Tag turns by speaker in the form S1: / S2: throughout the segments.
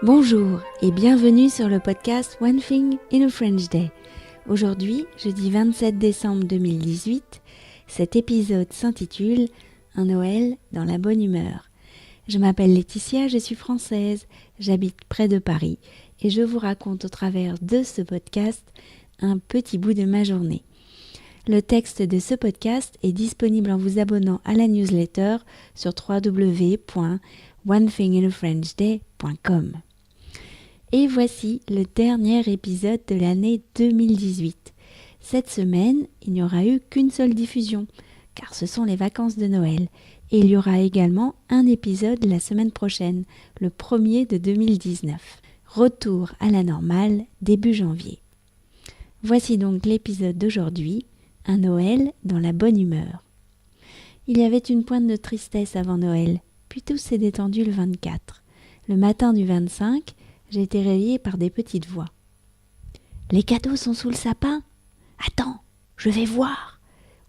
S1: Bonjour et bienvenue sur le podcast One Thing in a French Day. Aujourd'hui, jeudi 27 décembre 2018, cet épisode s'intitule « Un Noël dans la bonne humeur ». Je m'appelle Laetitia, je suis française, j'habite près de Paris et je vous raconte au travers de ce podcast un petit bout de ma journée. Le texte de ce podcast est disponible en vous abonnant à la newsletter sur www.onethinginafrenchday.com. Et voici le dernier épisode de l'année 2018. Cette semaine, il n'y aura eu qu'une seule diffusion, car ce sont les vacances de Noël. Et il y aura également un épisode la semaine prochaine, le 1er de 2019. Retour à la normale début janvier. Voici donc l'épisode d'aujourd'hui, un Noël dans la bonne humeur. Il y avait une pointe de tristesse avant Noël, puis tout s'est détendu le 24. Le matin du 25, j'ai été réveillée par des petites voix. « Les cadeaux sont sous le sapin ? Attends, je vais voir.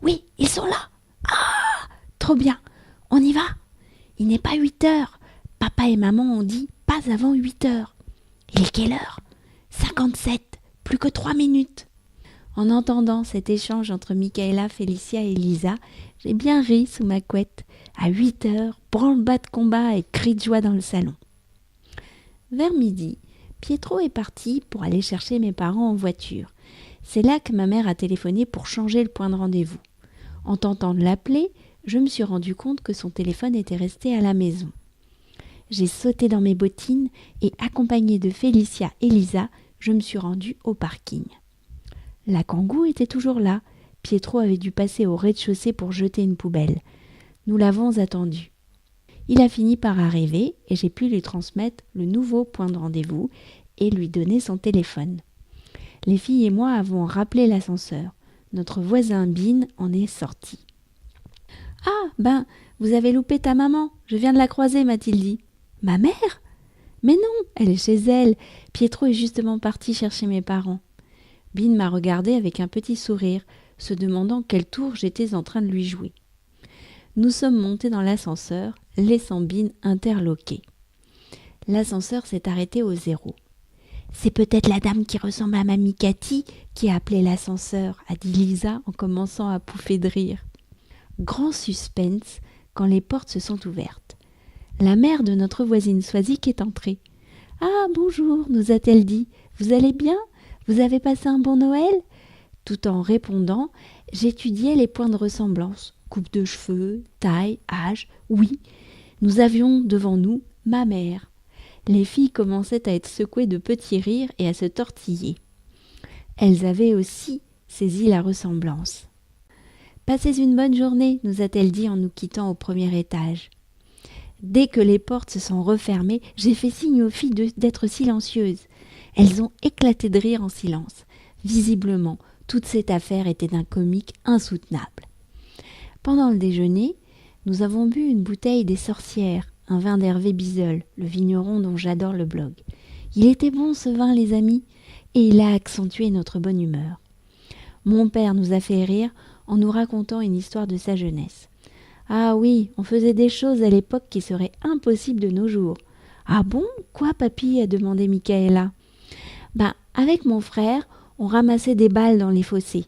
S1: Oui, ils sont là. Ah, trop bien. On y va ? Il n'est pas 8 heures. Papa et maman ont dit pas avant 8 heures. Il est quelle heure ? 57, plus que 3 minutes. » En entendant cet échange entre Michaela, Félicia et Lisa, j'ai bien ri sous ma couette. À 8 heures, branle-bas de combat et cris de joie dans le salon. Vers midi, Pietro est parti pour aller chercher mes parents en voiture. C'est là que ma mère a téléphoné pour changer le point de rendez-vous. En tentant de l'appeler, je me suis rendu compte que son téléphone était resté à la maison. J'ai sauté dans mes bottines et, accompagnée de Félicia et Lisa, je me suis rendue au parking. La Kangoo était toujours là. Pietro avait dû passer au rez-de-chaussée pour jeter une poubelle. Nous l'avons attendu. Il a fini par arriver et j'ai pu lui transmettre le nouveau point de rendez-vous et lui donner son téléphone. Les filles et moi avons rappelé l'ascenseur. Notre voisin Bin en est sorti. « Ah, vous avez loupé ta maman, je viens de la croiser, m'a-t-il dit. »« Ma mère ? Mais non, elle est chez elle. Pietro est justement parti chercher mes parents. » Bin m'a regardé avec un petit sourire, se demandant quel tour j'étais en train de lui jouer. Nous sommes montés dans l'ascenseur, laissant Bin interloqué. L'ascenseur s'est arrêté au 0. « C'est peut-être la dame qui ressemble à mamie Cathy qui a appelé l'ascenseur, » a dit Lisa en commençant à pouffer de rire. Grand suspense quand les portes se sont ouvertes. La mère de notre voisine Swazik est entrée. « Ah, bonjour, nous a-t-elle dit. Vous allez bien ? Vous avez passé un bon Noël ?» Tout en répondant, j'étudiais les points de ressemblance. Coupe de cheveux, taille, âge, oui. Nous avions devant nous ma mère. Les filles commençaient à être secouées de petits rires et à se tortiller. Elles avaient aussi saisi la ressemblance. « Passez une bonne journée, nous a-t-elle dit en nous quittant au premier étage. Dès que les portes se sont refermées, j'ai fait signe aux filles d'être silencieuses. Elles ont éclaté de rire en silence. Visiblement, toute cette affaire était d'un comique insoutenable. Pendant le déjeuner, nous avons bu une bouteille des Sorcières, un vin d'Hervé Bizeul, le vigneron dont j'adore le blog. Il était bon ce vin, les amis, et il a accentué notre bonne humeur. Mon père nous a fait rire en nous racontant une histoire de sa jeunesse. Ah oui, on faisait des choses à l'époque qui seraient impossibles de nos jours. Ah bon, quoi, papy ? A demandé Michaela. Avec mon frère, on ramassait des balles dans les fossés.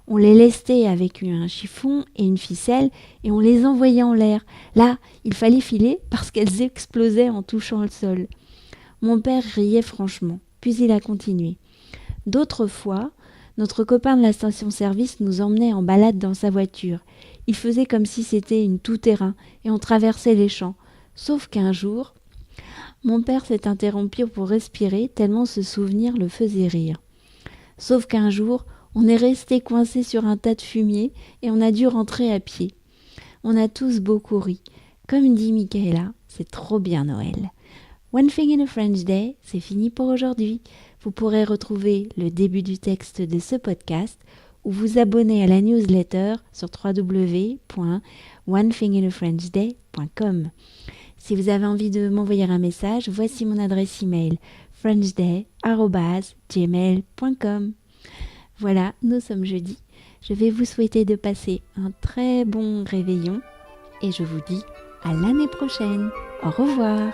S1: On les lestait avec un chiffon et une ficelle et on les envoyait en l'air. Là, il fallait filer parce qu'elles explosaient en touchant le sol. Mon père riait franchement, puis il a continué. D'autres fois, notre copain de la station-service nous emmenait en balade dans sa voiture. Il faisait comme si c'était une tout-terrain et on traversait les champs. Sauf qu'un jour, mon père s'est interrompu pour respirer tellement ce souvenir le faisait rire. Sauf qu'un jour, on est resté coincé sur un tas de fumier et on a dû rentrer à pied. On a tous beaucoup ri. Comme dit Michaela, c'est trop bien Noël. One Thing in a French Day, c'est fini pour aujourd'hui. Vous pourrez retrouver le début du texte de ce podcast ou vous abonner à la newsletter sur www.onethinginafrenchday.com. Si vous avez envie de m'envoyer un message, voici mon adresse email frenchday@gmail.com. Voilà, nous sommes jeudi. Je vais vous souhaiter de passer un très bon réveillon et je vous dis à l'année prochaine. Au revoir.